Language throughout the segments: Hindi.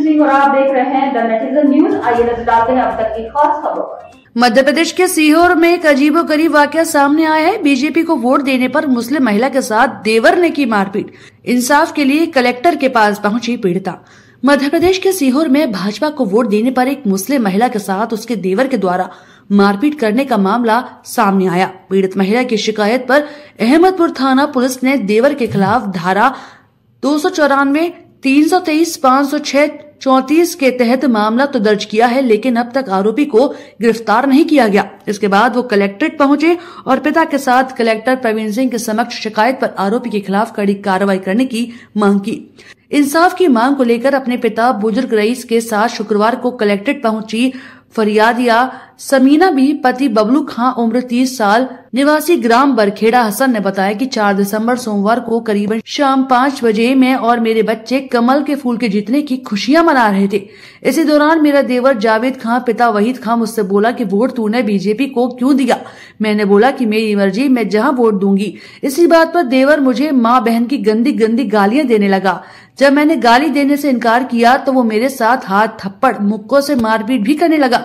सिंह और आप देख रहे हैं द नेटिजन न्यूज। आइए नजर डालते हैं अब तक की खास खबरों पर। मध्य प्रदेश के सीहोर में एक अजीबोगरीब वाकया सामने आया है। बीजेपी को वोट देने पर मुस्लिम महिला के साथ देवर ने की मारपीट। इंसाफ के लिए कलेक्टर के पास पहुंची पीड़िता। मध्य प्रदेश के सीहोर में भाजपा को वोट देने पर एक मुस्लिम महिला के साथ उसके देवर के द्वारा मारपीट करने का मामला सामने आया। पीड़ित महिला की शिकायत पर अहमदपुर थाना पुलिस ने देवर के खिलाफ धारा 294, 323, 506, 34 के तहत मामला तो दर्ज किया है, लेकिन अब तक आरोपी को गिरफ्तार नहीं किया गया। इसके बाद वो कलेक्ट्रेट पहुंचे और पिता के साथ कलेक्टर प्रवीण सिंह के समक्ष शिकायत पर आरोपी के खिलाफ कड़ी कार्रवाई करने की मांग की। इंसाफ की मांग को लेकर अपने पिता बुजुर्ग रईस के साथ शुक्रवार को कलेक्ट्रेट पहुंची फरियादिया समीना भी पति बबलू खां उम्र 30 साल निवासी ग्राम बरखेड़ा हसन ने बताया कि 4 दिसंबर सोमवार को करीबन शाम 5 बजे मैं और मेरे बच्चे कमल के फूल के जीतने की खुशियां मना रहे थे। इसी दौरान मेरा देवर जावेद खां पिता वहीद खां मुझसे बोला कि वोट तूने बीजेपी को क्यों दिया। मैंने बोला कि मेरी मर्जी, मैं जहां वोट दूंगी। इसी बात पर देवर मुझे माँ बहन की गंदी गंदी गालियां देने लगा। जब मैंने गाली देने से इनकार किया तो वो मेरे साथ हाथ, थप्पड़, मुक्कों से मारपीट भी करने लगा।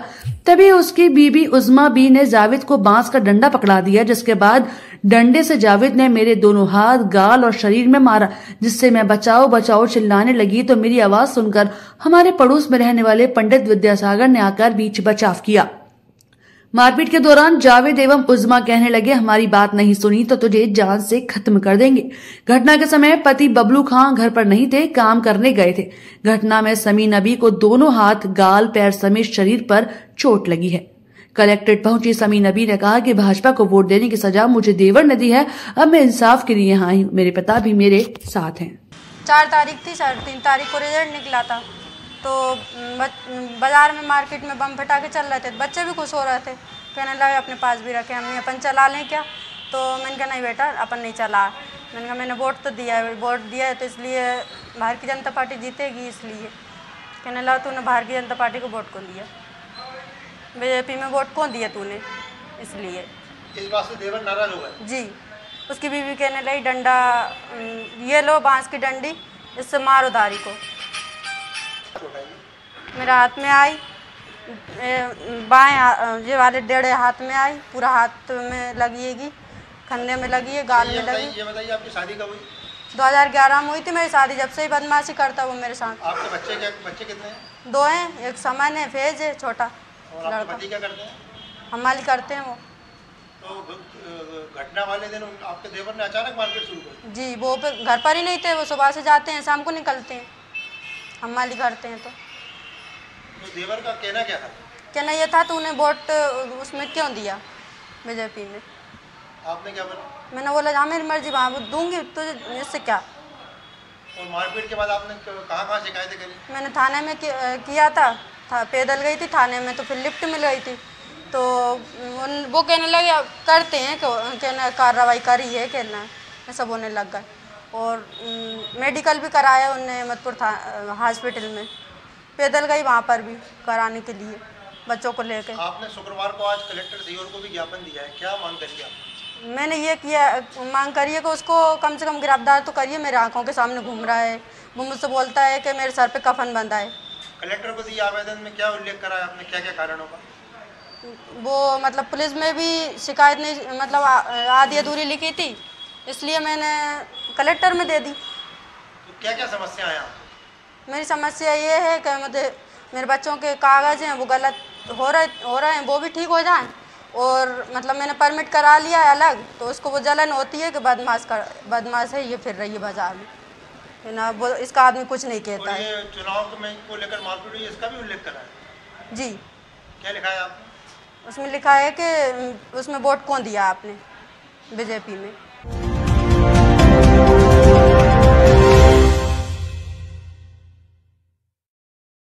तभी उसकी बीबी उज़मा बी ने जावेद को बांस का डंडा पकड़ा दिया, जिसके बाद डंडे से जावेद ने मेरे दोनों हाथ, गाल और शरीर में मारा, जिससे मैं बचाओ बचाओ चिल्लाने लगी तो मेरी आवाज सुनकर हमारे पड़ोस में रहने वाले पंडित विद्यासागर ने आकर बीच बचाव किया। मारपीट के दौरान जावेद एवं उज़मा कहने लगे, हमारी बात नहीं सुनी तो तुझे जान से खत्म कर देंगे। घटना के समय पति बबलू खां घर पर नहीं थे, काम करने गए थे। घटना में समीना नबी को दोनों हाथ, गाल, पैर समेत शरीर पर चोट लगी है। कलेक्ट्रेट पहुंची समीना नबी ने कहा कि भाजपा को वोट देने की सजा मुझे देवर ने दी है। अब मैं इंसाफ के लिए यहाँ आई हूँ। मेरे पिता भी मेरे साथ हैं। 4 तारीख थी, 3 तारीख को रिजल्ट निकला था, तो बाजार में मार्केट में बम फटाके चल रहे थे। बच्चे भी खुश हो रहे थे, कहने लगे अपने पास भी रखे, हम अपन चला लें क्या। तो मैंने कहा नहीं बेटा, अपन नहीं चला। मैंने कहा मैंने वोट तो दिया है, वोट दिया है तो इसलिए भारतीय जनता पार्टी जीतेगी, इसलिए। कहने लगा तूने भारतीय जनता पार्टी को वोट कौन दिया, बीजेपी में वोट कौन दिया तूने, इसलिए। इस बात से देवर नाराज हो गए? जी। उसकी बीवी कहने लगी डंडा ये लो, बांस की डंडी, इससे मारो धारी को। मेरा हाथ में आई, बाएं ये वाले डेढ़े हाथ में आई, पूरा हाथ में लगी, कंधे में लगी है, गाल में लगी। ये बताइए आपकी शादी कब हुई? 2011 में हुई थी मेरी शादी। जब से ही बदमाशी करता वो मेरे साथ। आपके बच्चे कितने हैं? 2 हैं, एक समन है, फेज है, छोटा लड़का। क्या करते हैं? हमारी करते हैं वो। तो घटना वाले दिन आपके देवर ने अचानक मारपीट शुरू कर दी? जी, वो घर पर ही नहीं थे, वो सुबह से जाते हैं, शाम को निकलते हैं, हमारी करते हैं। तो देवर का कहना क्या था? कहना ये था तूने वोट उसमें क्यों दिया, बीजेपी में। आपने क्या बोला? मैंने बोला हाँ मेरी मर्जी, वहाँ दूंगी तुझे, इससे क्या। और मारपीट के बाद आपने कहाँ शिकायतें करी? मैंने थाने में किया था, पैदल गई थी थाने में, तो फिर लिफ्ट मिल गई थी, तो वो कहने लगे करते हैं, कहना कार्रवाई करी है, कहना ऐसा बोलने लग गए। और मेडिकल भी कराया उनने अहमदपुर हॉस्पिटल में, पैदल गई वहाँ पर भी कराने के लिए बच्चों को लेकर। आपने शुक्रवार को आज कलेक्टर सीहोर को भी ज्ञापन दिया है, क्या मांग करी आप? मैंने ये किया, मांग करी है कि उसको कम से कम गिरफ्तार तो करिए। मेरे आंखों के सामने घूम रहा है, वो मुझसे बोलता है कि मेरे सर पे कफन बंधा है। कलेक्टर को दिए आवेदन में क्या उल्लेख करा है आपने, क्या क्या कारणों का? वो मतलब पुलिस में भी शिकायत नहीं, मतलब आधी अधूरी लिखी थी, इसलिए मैंने कलेक्टर में दे दी। तो क्या क्या समस्या है आपको? मेरी समस्या ये है कि मुझे मेरे बच्चों के कागज़ हैं वो गलत हो रहे हैं, वो भी ठीक हो जाएं। और मतलब मैंने परमिट करा लिया है अलग, तो उसको वो जलन होती है कि बदमाश है, ये फिर रही है बाजार में, है ना। वो इसका आदमी कुछ नहीं कहता है। ये चुनाव में को लेकर मारपीट हुई, इसका भी उल्लेख करा है? जी। क्या लिखा है आपने? उसमें लिखा है कि उसमें वोट कौन दिया आपने बीजेपी में।